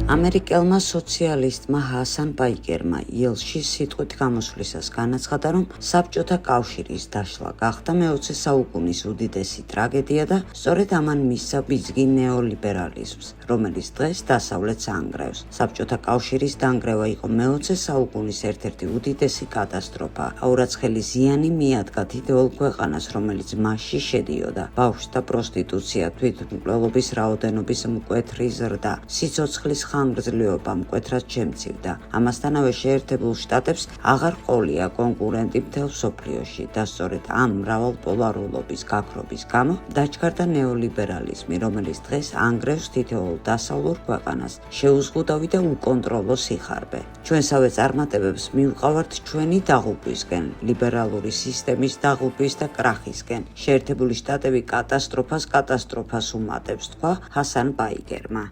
ამერიკელმა სოციალისტმა ჰასან ბაიკერმა იელში სიტყვით გამოსვლისას განაცხადა, რომ საბჭოთა კავშირის დაშლა გახდა მე-20 საუკუნის უდიდესი ტრაგედია და სწორედ ამან მისცა ბიძგი ნეოლიბერალიზმს, რომელიც დღეს დასავლეთს ანგრევს. საბჭოთა კავშირის დანგრევა იყო მე-20 საუკუნის ერთ-ერთი უდიდესი კატასტროფა. აურაცხელი ზიანი მიადგა თითოეულ ქვეყანას, რომელიც მასში შედიოდა. ბავშვთა პროსტიტუცია, თვითმკვლელობის რაოდენობის მკვეთრი ზრდა, სიცოცხლის ხანგრძლივობა მკვეთრად შემცირდა. ამასთანავე შეერთებულ შტატებს აღარ ყოლია კონკურენტი მთელ მსოფლიოში და სწორედ ამ მრავალპოლარულობის გაქრობის გამო დაჩქარდა ნეოლიბერალიზმი, რომელიც დღეს ანგრევს თითოეულ დასავლურ ქვეყანას, შეუზღუდავი და უკონტროლო სიხარბე. ჩვენსავე წარმატებებს მივყავართ ჩვენი დაღუპვისკენ, ლიბერალური სისტემის დაღუპვის და კრახისკენ. შეერთებული შტატები კატასტროფას უმატებს, თქვა ჰასან ბაიკერმა.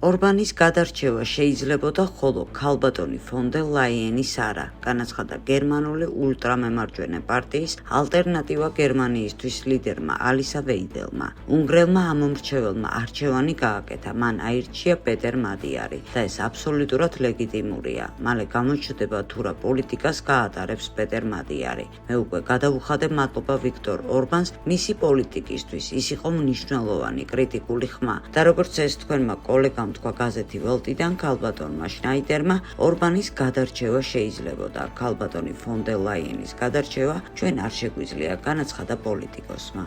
ორბანის გადარჩევა შეიძლებოდა, ხოლო ქალბატონი ფონ დერ ლაიენის არა, განაცხადა გერმანული ულტრამემარჯვენე პარტიის ალტერნატივა გერმანიისთვის ლიდერმა ალისა ვეიდელმა. უნგრელმა ამომრჩეველმა არჩევანი გააკეთა, მან აირჩია პეტერ მადიარი და ეს აბსოლუტურად ლეგიტიმურია. მალე გამოჩნდება თუ რა პოლიტიკას გაატარებს პეტერ მადიარი. მე უკვე გადავუხადე მადლობა ვიქტორ ორბანს მისი პოლიტიკისთვის, ის იყო მნიშვნელოვანი კრიტიკული ხმა და როგორც ეს თქვენმა კოლეგამ თქვა გაზეთი ველტიდან, ქალბატონმა შნაიდერმა ორბანის გადარჩევა შეიძლებოდა. ქალბატონი ფონ დერ ლაიენის გადარჩევა ჩვენ არ შეგვიძლია, განაცხადა პოლიტიკოსმა.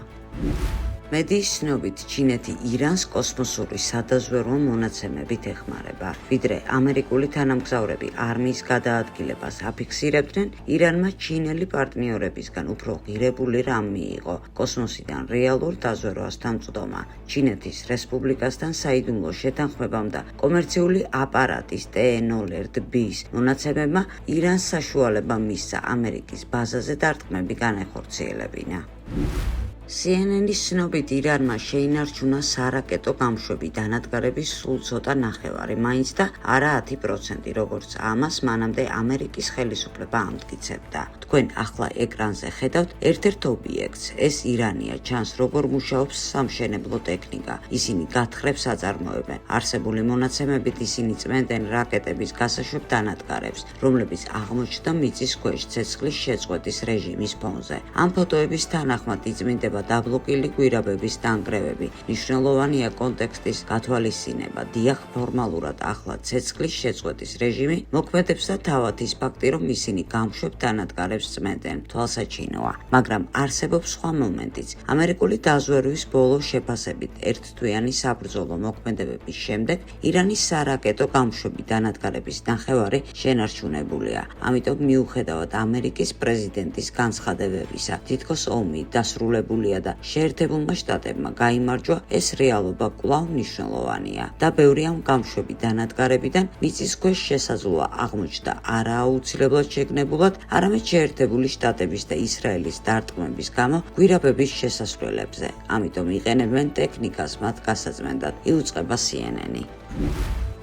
მედიის ცნობით, ჩინეთი ირანს კოსმოსური სადაზვერვო მონაცემებით ეხმარება. ვიდრე ამერიკული თანამგზავრები არმიის გადაადგილებას აფიქსირებდნენ, ირანმა ჩინელი პარტნიორებისგან უფრო ღირებული რამ მიიღო. კოსმოსიდან რეალურ დაზვერვასთან წვდომა, ჩინეთის რესპუბლიკასთან საიდუმლო შეთანხმებამ და კომერციული აპარატის TN-0-B-ის მონაცემებმა ირანს საშუალება მისცა ამერიკის ბაზაზე დარტყმები განეხორციელებინა. CNN-ის ცნობით, ირანმა შეინარჩუნა სარაკეტო გამშვები დანადგარების სულ ცოტა ნახევარი, მაინც და არა 10%, როგორც ამას მანამდე ამერიკის ხელისუფლება ამტკიცებდა. თქვენ ახლა ეკრანზე ხედავთ ერთ-ერთ ობიექტს, ეს ირანია, ჩანს როგორ მუშაობს სამშენებლო ტექნიკა. ისინი გათხრებს აწარმოებენ. არსებული მონაცემებით ისინი წმენდნენ რაკეტების გასაშვებ დანადგარებს, რომლებიც აღმოჩნდა მიწის ქვეშ ცეცხლის შეწყვეტის რეჟიმის ფონზე. ამ ფოტოების თანახმად იწმინდება დაბლოკილი გვირაბების დანგრევები. მნიშვნელოვანია კონტექსტის გათვალისწინება. დიახ, ფორმალურად ახლა ცეცხლის შეწყვეტის რეჟიმი მოქმედებს და თავად ის ფაქტი, რომ ისინი გამშვებ დანადგარებს წმენდნენ, თვალსაჩინოა. მაგრამ არსებობს სხვა მომენტიც. ამერიკული დაზვერვის ბოლო შეფასებით ერთთვიანი საბრძოლო მოქმედებების შემდეგ ირანის სარაკეტო გამშვები დანადგარების ნახევარი შენარჩუნებულია. ამიტომ მიუხედავად ამერიკის პრეზიდენტის განცხადებებისა, თითქოს ომი დასრულებულია და შეერთებულმა შტატებმა გაიმარჯვა, ეს რეალობა კვლავ მნიშვნელოვანია და ბევრი ამ გამშვები დანადგარებიდან მიწის ქვეშ შესაძლოა აღმოჩნდა არა აუცილებლად შეგნებულად, არამედ შეერთებული შტატების და ისრაელის დარტყმების გამო გვირაბების შესასვლელებზე. ამიტომ იყენებენ ტექნიკას მათ გასაწმენდად, იუწყება CNN-ი.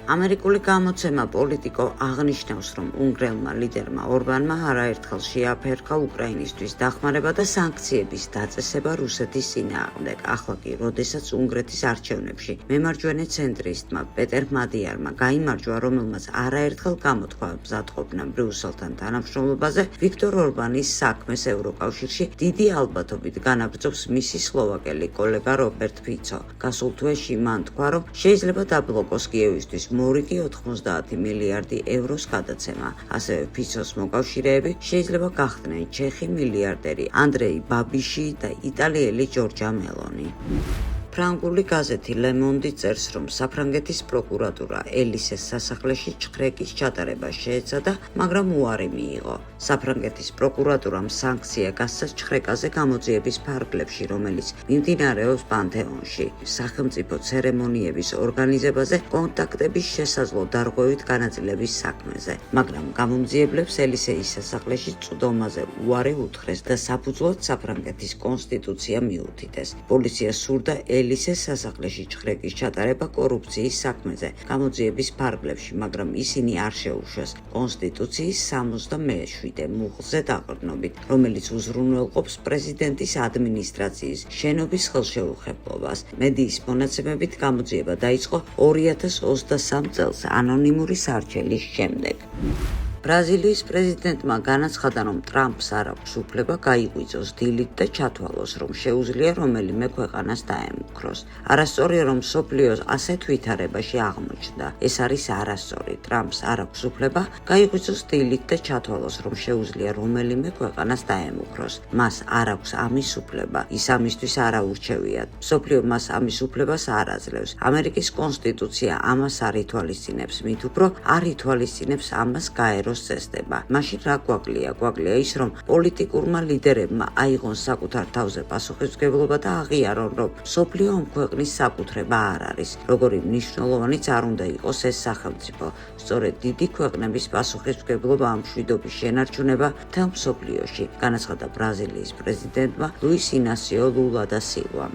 ამერიკული გამოცემა პოლიტიკო აღნიშნავს, რომ უნგრელმა ლიდერმა ორბანმა არაერთხელ შეაფერხა უკრაინისთვის დახმარება და სანქციების დაწესება რუსეთის წინააღმდეგ. ახლა კი, როდესაც უნგრეთის არჩევნებში მემარჯვენე ცენტრისტმა პეტერ მადიარმა გაიმარჯვა, რომელმაც არაერთხელ გამოთქვა მზადყოფნა ბრიუსელთან თანამშრომლობაზე, ვიქტორ ორბანის საქმეს ევროკავშირში დიდი ალბათობით განაგრძობს მისი სლოვაკელი კოლეგა რობერტ ფიცო. გასულ თვეში მან თქვა, რომ შეიძლება დაბლოკოს კიევისთვის მორიგი 90 მილიარდი ევროს გადაცემა. ასევე ფიცოს მოკავშირეები შეიძლება გახდნენ ჩეხი მილიარდერი ანდრეი ბაბიში და იტალიელი ჯორჯა მელონი. ფრანგული გაზეთი Le Monde წერს, რომ საფრანგეთის პროკურატურა ელისეს სასახლეში ჩხრეკის ჩატარება შეეცადა, მაგრამ უარი მიიღო. საფრანგეთის პროკურატურამ სანქცია გასცა ჩხრეკაზე გამოძიების ფარგლებში, რომელიც მიმდინარეობს პანთეონში. სახელმწიფო ცერემონიების ორგანიზებაზე კონტაქტების შესაძლო დარღვევით განაწილების საქმეზე, მაგრამ გამომძიებლებს ელისეის სასახლეში წვდომაზე უარი უთხრეს და საფუძვლად საფრანგეთის კონსტიტუცია მიუთითეს. პოლიცია სურდა ბელისეს სასახლეში ჩხრეკის ჩატარება კორუფციის საქმეზე, გამოძიების ფარგლებში, მაგრამ ისინი არ შეუშვეს კონსტიტუციის 77 მუხლზე დაყრდნობით, რომელიც უზრუნველყოფს პრეზიდენტის ადმინისტრაციის შენობის ხელშეუხებლობას. მედიის მონაცემებით გამოძიება დაიწყო 2023 წელს ანონიმური სარჩელის შემდეგ. ბრაზილიის პრეზიდენტმა განაცხადა, რომ ტრამპს არ აქვს უფლება გაიღვიძოს დილით და ჩათვალოს, რომ შეუძლია რომელიმე ქვეყანას დაემუქროს. არასწორია, რომ მსოფლიოს ასეთ ვითარებაში აღმოჩნდა. ეს არის არასწორი. ტრამპს არ აქვს უფლება გაიღვიძოს დილით და ჩათვალოს, რომ შეუძლია რომელიმე ქვეყანას დაემუქროს. მას არ აქვს ამის უფლება. ის ამისთვის არ აურჩევიათ. მსოფლიო მას ამის უფლებას არ აძლევს. ამერიკის კონსტიტუცია ამას არ ითვალისწინებს, მით უფრო არ ითვალისწინებს ამას გაეროს წესდება. მაშინ რა გვაკლია? გვაკლია ის, რომ პოლიტიკურმა ლიდერებმა აიღონ საკუთარ თავზე პასუხისმგებლობა და აღიარონ, რომ მსოფლიო ამ ქვეყნის საკუთრება არ არის. როგორი მნიშვნელოვანიც არ უნდა იყოს ეს სახელმწიფო. სწორედ დიდი ქვეყნების პასუხისმგებლობა ამ მშვიდობის შენარჩუნება მთელ მსოფლიოში, განაცხადა ბრაზილიის პრეზიდენტმა ლუის ინასიო ლულა და სილვამ.